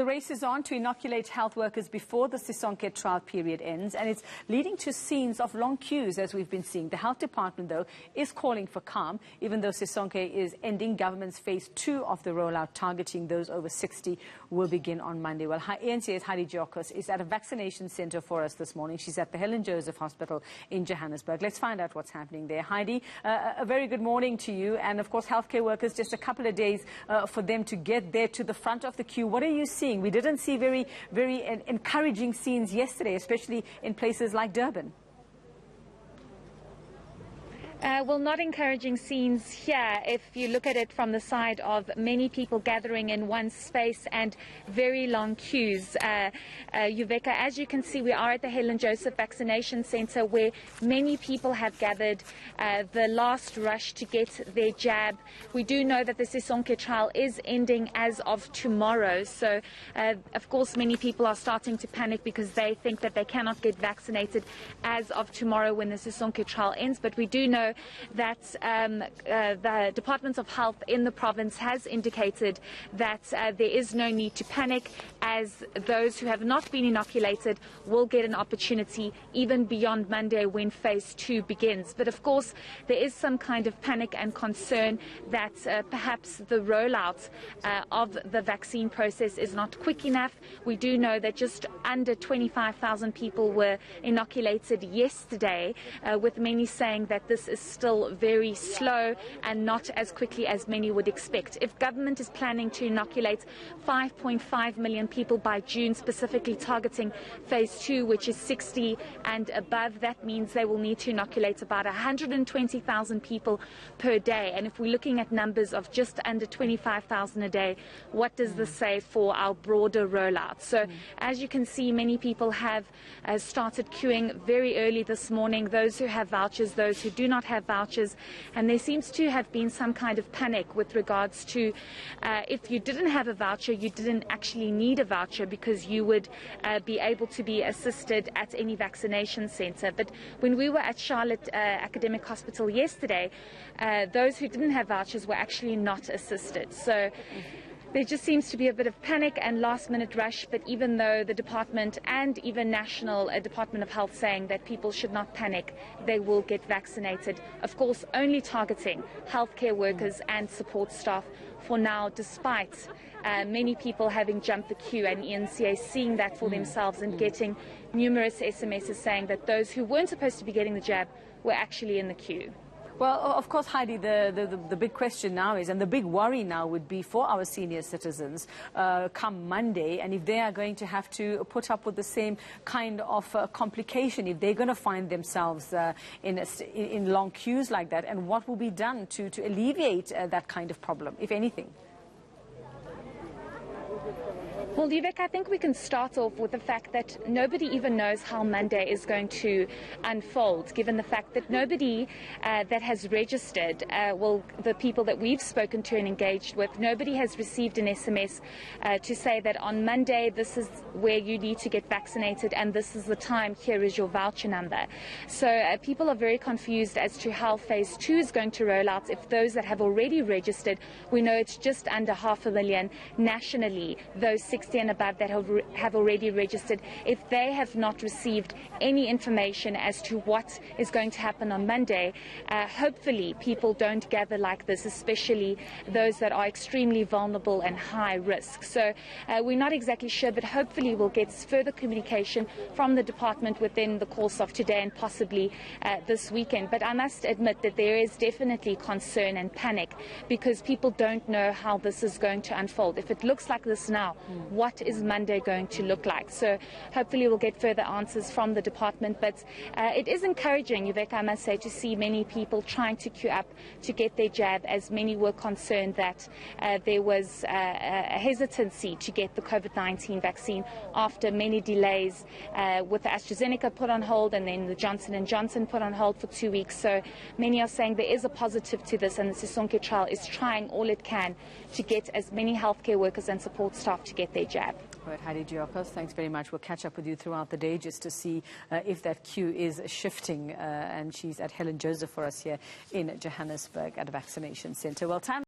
The race is on to inoculate health workers before the Sisonke Trial period ends, and it's leading to scenes of long queues, as we've been seeing. The health department, though, is calling for calm, even though Sisonke is ending. Government's phase 2 of the rollout, targeting those over 60, will begin on Monday. Well, eNCA's Heidi Giokos is at a vaccination centre for us this morning. She's at the Helen Joseph Hospital in Johannesburg. Let's find out what's happening there. Heidi, a very good morning to you. And, of course, healthcare workers, just a couple of days for them to get there to the front of the queue. What are you seeing? We didn't see very encouraging scenes yesterday, especially in places like Durban. Well, not encouraging scenes here if you look at it from the side of many people gathering in one space and very long queues. Uveka, as you can see, we are at the Helen Joseph Vaccination Centre where many people have gathered, the last rush to get their jab. We do know that the Sisonke trial is ending as of tomorrow, so of course many people are starting to panic because they think that they cannot get vaccinated as of tomorrow when the Sisonke trial ends. But we do know that the Department of Health in the province has indicated that there is no need to panic, as those who have not been inoculated will get an opportunity even beyond Monday when phase 2 begins. But of course there is some kind of panic and concern that perhaps the rollout of the vaccine process is not quick enough. We do know that just under 25,000 people were inoculated yesterday, with many saying that this is still very slow and not as quickly as many would expect. If government is planning to inoculate 5.5 million people by June, specifically targeting phase 2, which is 60 and above, that means they will need to inoculate about 120,000 people per day. And if we're looking at numbers of just under 25,000 a day, what does this say for our broader rollout? So as you can see, many people have started queuing very early this morning, those who have vouchers, those who do not have vouchers, and there seems to have been some kind of panic with regards to if you didn't have a voucher, you didn't actually need a voucher because you would be able to be assisted at any vaccination centre. But when we were at Charlotte Academic Hospital yesterday, those who didn't have vouchers were actually not assisted. So there just seems to be a bit of panic and last-minute rush, but even though the department and even National Department of Health saying that people should not panic, they will get vaccinated. Of course, only targeting healthcare workers and support staff for now, despite many people having jumped the queue and eNCA seeing that for themselves and getting numerous SMSs saying that those who weren't supposed to be getting the jab were actually in the queue. Well, of course, Heidi, the big question now is, and the big worry now would be for our senior citizens come Monday, and if they are going to have to put up with the same kind of complication, if they're going to find themselves in long queues like that, and what will be done to alleviate that kind of problem, if anything? Well, Vivek, I think we can start off with the fact that nobody even knows how Monday is going to unfold, given the fact that nobody that has registered, well, the people that we've spoken to and engaged with, nobody has received an SMS to say that on Monday this is where you need to get vaccinated and this is the time, here is your voucher number. So people are very confused as to how phase 2 is going to roll out. If those that have already registered, we know it's just under 500,000 nationally, those 60 and above that have already registered. If they have not received any information as to what is going to happen on Monday, hopefully people don't gather like this, especially those that are extremely vulnerable and high risk. So we're not exactly sure, but hopefully we'll get further communication from the department within the course of today and possibly this weekend. But I must admit that there is definitely concern and panic because people don't know how this is going to unfold. If it looks like this now, what is Monday going to look like? So hopefully we'll get further answers from the department. But it is encouraging, Uveka, I must say, to see many people trying to queue up to get their jab, as many were concerned that there was a hesitancy to get the COVID-19 vaccine after many delays with the AstraZeneca put on hold and then the Johnson & Johnson put on hold for 2 weeks. So many are saying there is a positive to this, and the Sisonke trial is trying all it can to get as many healthcare workers and support staff to get their jab. All right, Heidi Giokos, thanks very much. We'll catch up with you throughout the day just to see if that queue is shifting. And she's at Helen Joseph for us here in Johannesburg at a vaccination centre. Well, time